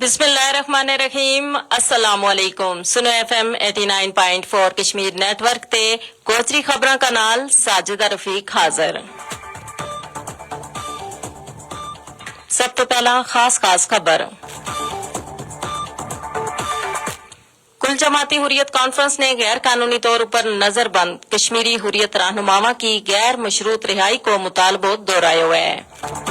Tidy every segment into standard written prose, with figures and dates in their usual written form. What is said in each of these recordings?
बिस्मिल्लाहिर्रहमानिर्रहीम अस्सलाम वालेकुम। सुनो FM 89.4 कश्मीर नेटवर्क ते गोचरी खबरां का नाल साजिदा रफीक हाजिर। सब तो पहला खास खबर। कुल जमाती हुरियत कॉन्फ्रेंस ने गैर कानूनी तौर पर नजरबंद कश्मीरी हुरियत रहनुमावा की गैर मशरूत रिहाई को मुतालबो दोहराया है।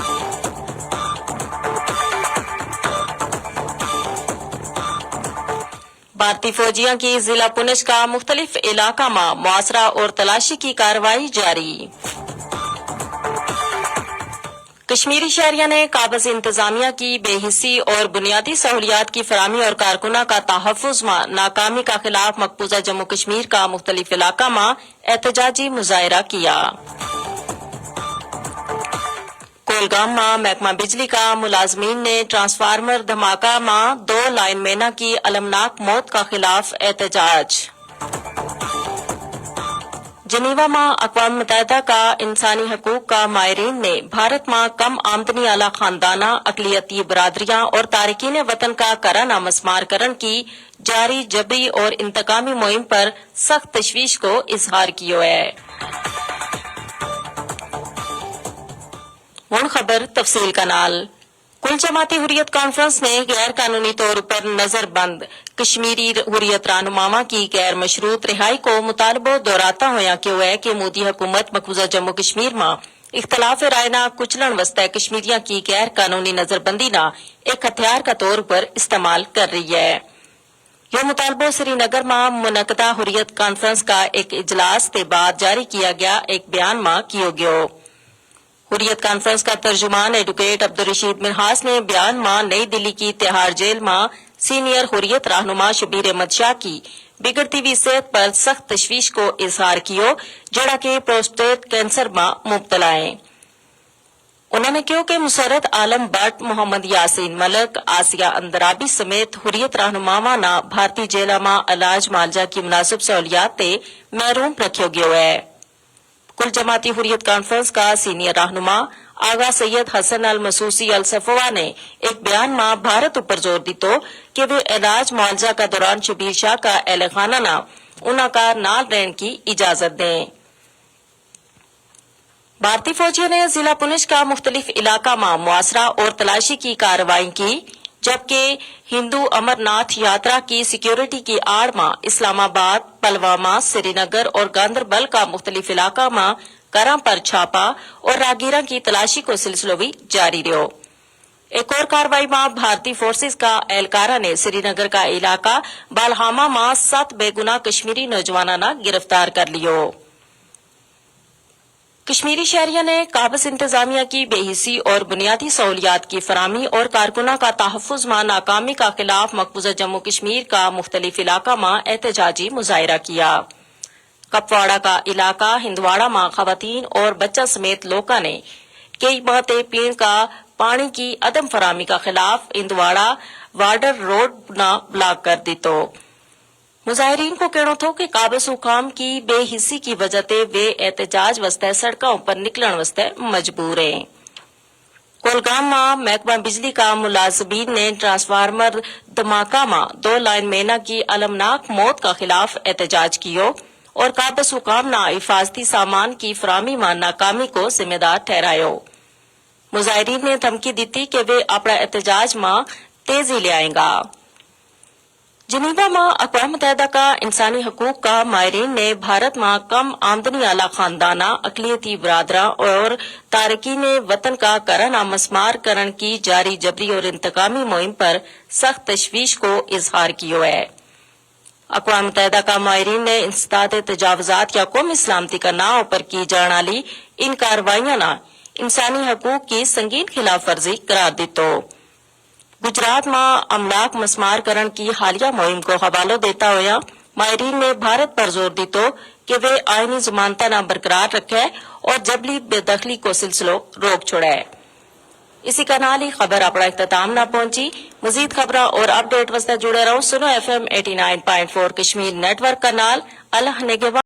भारतीय फौजियों की जिला पुंछ का मुख्तलिफ इलाका में मुआसरा और तलाशी की कार्रवाई जारी। कश्मीरी शहरिया ने काबज इंतजामिया की बेहिसी और बुनियादी सहूलियात की फरामी और कारकुना का तहफ़्फ़ुज़ में नाकामी का खिलाफ मकबूजा जम्मू कश्मीर का मुख्तलिफ इलाका में एहतजाजी मुजाहरा किया। कोलगाम में महकमा बिजली का मुलाजमीन ने ट्रांसफार्मर धमाका में 2 लाइनमैनों की अलमनाक मौत का खिलाफ एहतजाज। जनीवा में अक़वाम मुत्तहिदा का इंसानी हकूक का माहिरीन ने भारत में कम आमदनी वाला खानदाना अक़लियती बरादरियां और तारिकीन वतन का कराना मस्मार करन की जारी जबरी और इंतकामी मुहिम पर सख्त तशवीश को इजहार किया है। हुण खबर तफसील का नाल। कुल जमाती हुरियत कॉन्फ्रेंस ने गैर कानूनी तौर पर नजरबंद कश्मीरी हुरियत रहनुमावा की गैर मशरूत रिहाई को मुतालबो दोहराता होया क्यों है कि मोदी हुकूमत मकबूजा जम्मू कश्मीर में इख्तलाफ राय ना कुचलन वस्ते कश्मीरिया की गैर कानूनी नजरबंदी ना एक हथियार का तौर पर इस्तेमाल कर रही है। यह मुतालबो श्रीनगर में मुनक़दा हुरियत कॉन्फ्रेंस का एक इजलास के बाद जारी किया गया एक बयान में किया गया। हुरियत कॉन्फ्रेंस का तर्जुमान एडवोकेट अब्दुल रशीद मिन्हास ने बयान में नई दिल्ली की तिहाड़ जेल में सीनियर हुरियत रहनुमा शबीर अहमद शाह की बिगड़ती हुई सेहत पर सख्त तशवीश को इजहार किया, जड़ा के प्रोस्टेट कैंसर में मुब्तला है। उन्होंने कहा कि मुसर्रत आलम भट्ट, मोहम्मद यासीन मलिक, आसिया अंदराबी समेत हुरियत रहनुमावा ना भारतीय जेल में इलाज मालजा की मुनासिब सहूलियात से महरूम रखा गया है। कुल जमाती हुरियत कॉन्फ्रेंस का सीनियर रहनुमा आगा सैयद हसन अल मसूसी अल सफवा ने एक बयान में भारत ऊपर जोर दितो कि वे इलाज मुआवजा का दौरान शबीर शाह का अहल खाना ना उनका नाल रहने की इजाजत दें। भारतीय फौजियों ने जिला पुंछ का मुख्तलिफ इलाका में मुआसरा और तलाशी की कार्रवाई की, जबकि हिंदू अमरनाथ यात्रा की सिक्योरिटी की आड़ में इस्लामाबाद, पुलवामा, श्रीनगर और गांदरबल का मुख्तलिफ इलाका में करा पर छापा और रागीरा की तलाशी को सिलसिलो भी जारी रहो। एक और कार्रवाई में भारतीय फोर्सेज का एहलकारा ने श्रीनगर का इलाका बालहामा में 7 बेगुनाह कश्मीरी नौजवाना ना गिरफ्तार कर लियो। कश्मीरी शहरिया ने काबज इंतजामिया की बेहिसी और बुनियादी सहूलियात की फरामी और कारकुना का तहफ़्फ़ुज़ में नाकामी का खिलाफ मकबूजा जम्मू कश्मीर का मुख्तलिफ इलाका में एहतजाजी मुजाहरा किया। कपवाड़ा का इलाका हिंदवाड़ा में खवातीन और बच्चा समेत लोगों ने कई बातें पीने का पानी की अदम फरामी का खिलाफ हिंदवाड़ा वार्डर रोड न ब्लॉक कर दी। तो मुजाहिरीन को कहना था कि काबिज हुकाम की बेहिसी की वजह से वे एहतजाज वस्ते सड़कों पर निकलन वस्ते मजबूर हैं। कोलगाम में महकमा बिजली का मुलाजमीन ने ट्रांसफार्मर धमाका में 2 लाइनमैनों की अलमनाक मौत का खिलाफ एहतजाज किया और काबिज हुकाम ना हिफाजती सामान की फरामी में नाकामी को जिम्मेदार ठहराया। मुजाहिरीन ने धमकी दी थी कि वे अपना एहतजाज में तेजी ले आएगा। जनीवा में अक़वाम मुत्तहिदा का इंसानी हकूक का माहिरीन ने भारत में कम आमदनी वाला खानदाना अक़लियती बरादरा और तारिकीन वतन का कराना मस्मार करन की जारी जबरी और इंतकामी मुहिम पर सख्त तशवीश को इजहार किया है। अक़वाम मुत्तहिदा का माहिरीन ने इंसदाद तजावुज़ात या कौमी सलामती का नाव पर की जाने वाली इन कार्रवाइयां ना इंसानी हकूक की संगीन खिलाफ वर्जी करार दी। तो गुजरात में अमलाक मस्मार करण की हालिया मुहिम को हवालो देता हुआ माहिरीन ने भारत पर जोर दी तो कि वे आईनी जमानता न बरकरार रखे और जबरी बेदखली को सिलसिलो रोक छोड़े। इसी का नाल ही खबर अपना इख्तिताम न पहुंची। मजीद खबर और अपडेट वास्ते जुड़े रहो। सुनो FM 89.4 कश्मीर नेटवर्क का नाल। अल्लाह नेगेवान।